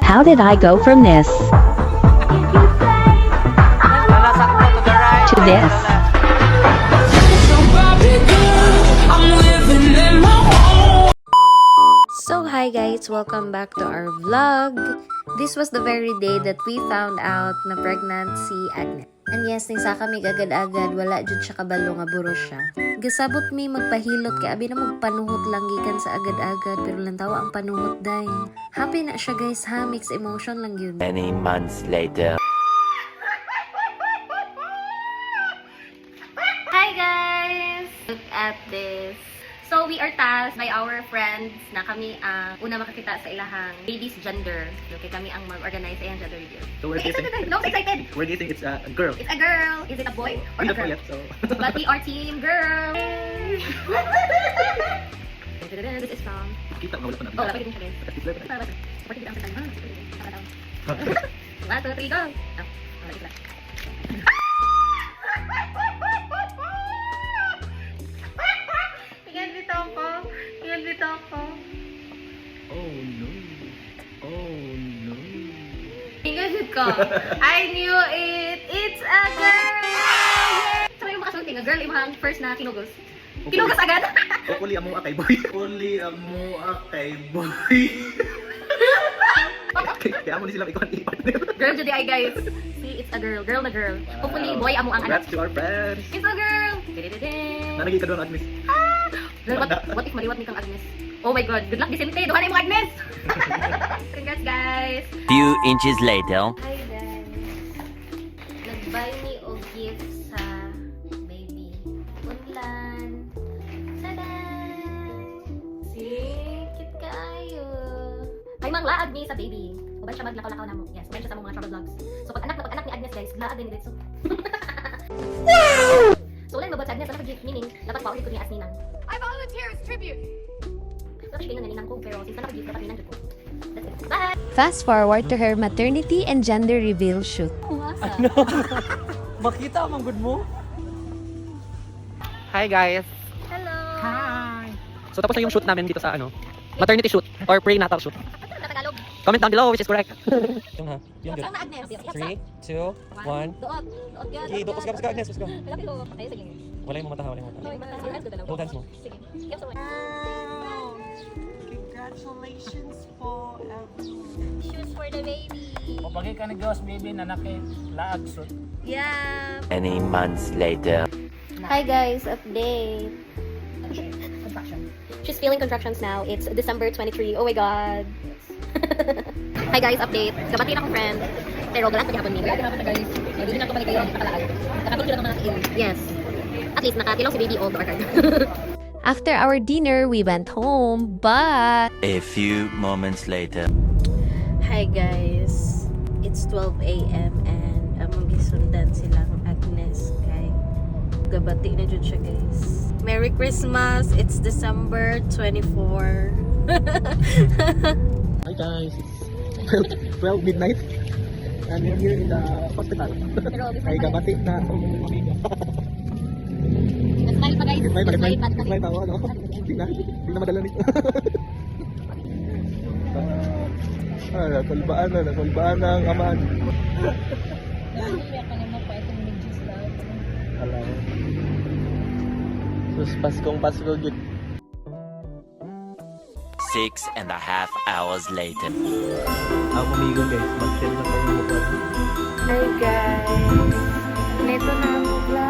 How did I go from this to this? So hi guys, welcome back to our vlog. This was the very day that we found out na pregnant si Agnes. And yes, ning sa kami agad-agad, wala jud siya kabalo nga buro siya. Gasabot mi magpahilot kay abi na magpanuhot lang gikan sa agad-agad pero lang tawa ang panuhot day. Happy na siya guys ha, mixed emotion lang yun. Many months later. Hi guys! Look at this. So, we are tasked by our friends na kami ang una makakita sa ilahang baby's gender. Okay, kami ang mag-organize ayang gender reveal. So we're guessing, No, excited! we're guessing it's a girl. It's a girl! Is it a boy or a We don't know girl? yet, so But we are team girl! This is from... kita nga wala pa namin. Oh, lapit din siya guys. Stapler pa Para ba? Supported din ang sa kanya. Para daw. 1, 2, 3, go! Oh, lapit lang. Tingnan dito ako. Tingnan dito ako. Oh no. Oh no. Tingnan dito ko. I knew it! It's a girl! Yay! Saan yung makasulti nga? Girl, imahang first na kinugos. Kinugos agad? Hopefully amo kay boy. Hopefully amo kay boy. Kaya amo ni sila ikaw ang partner. Girl, jadi ay guys. See, it's a girl. Girl na girl. Hopefully, boy amo ang anak. Congrats to our friends. It's a girl! Didididin. Nanagay ka doon, Agnes. Girl, what if maliwat ni kang Agnes? Oh my god, good luck Vicente! Duhan na mo Agnes! Congrats guys! Few inches later. Hi guys! Nag-buy me og gift sa baby. Unlan! Tada! See? Cute kaayo! Ay mang laag ni sa baby. Uban siya maglakaw-lakaw na mo. Yes, uban siya sa mga travel vlogs. So pag anak ni Agnes guys, laag din dito. So ulan mabot sa Agnes, ano gift meaning, dapat paulit ko niya as ninang. I volunteer as tribute. Dapat siya ganyan ninang ko, pero since naka-gift, dapat ninang ko. That's it. Bye! Fast forward to her maternity and gender reveal shoot. Umasa. Makita ang good mo. Hi guys. Hello! Hi. So tapos na yung shoot namin dito sa maternity shoot or prenatal shoot. Sa Tagalog. Comment down below which is correct. Yung ha. Yung Sa good. na Agnes. 3, 2, 1. Doot. Doot yan. Okay, dokos ka Agnes, let's go. Malapit ko. Ayun, sige. Wala yung mataha, wala yung mataha. Your hands ko dalawa. Hold hands mo. Sige. Give so much. Congratulations po, Shoes for the baby. O pagi ka ni Ghost baby na laag suit. Yeah. Many months later. Hi guys, update. She's feeling contractions now. It's December 23. Oh my god. Hi guys, update. Kabati na akong friend. Pero galat paghapon ni. Kaya ginapan na guys. Hindi na ko manikayo ang katalaag. Nakatulog lang mga kill. Yes. At least nakatilaw si baby all to our card. After our dinner, we went home, but A few moments later. Hi guys. It's 12 a.m. and among gisundan silang Agnes kay gabati na jud siya guys. Merry Christmas. It's December 24. Hi guys. It's 12 midnight. And we're here in the hospital. Ay gabati na akong amiga. Smile pa guys. Smile tawa, no? Hindi na madala nito. Nakulbaan na ang amaan. Alam. Sus, Paskong Pasko git. 6.5 hours later. Ako amigo guys, mag-send na kayo mo. Hi guys. Neto na ang vlog.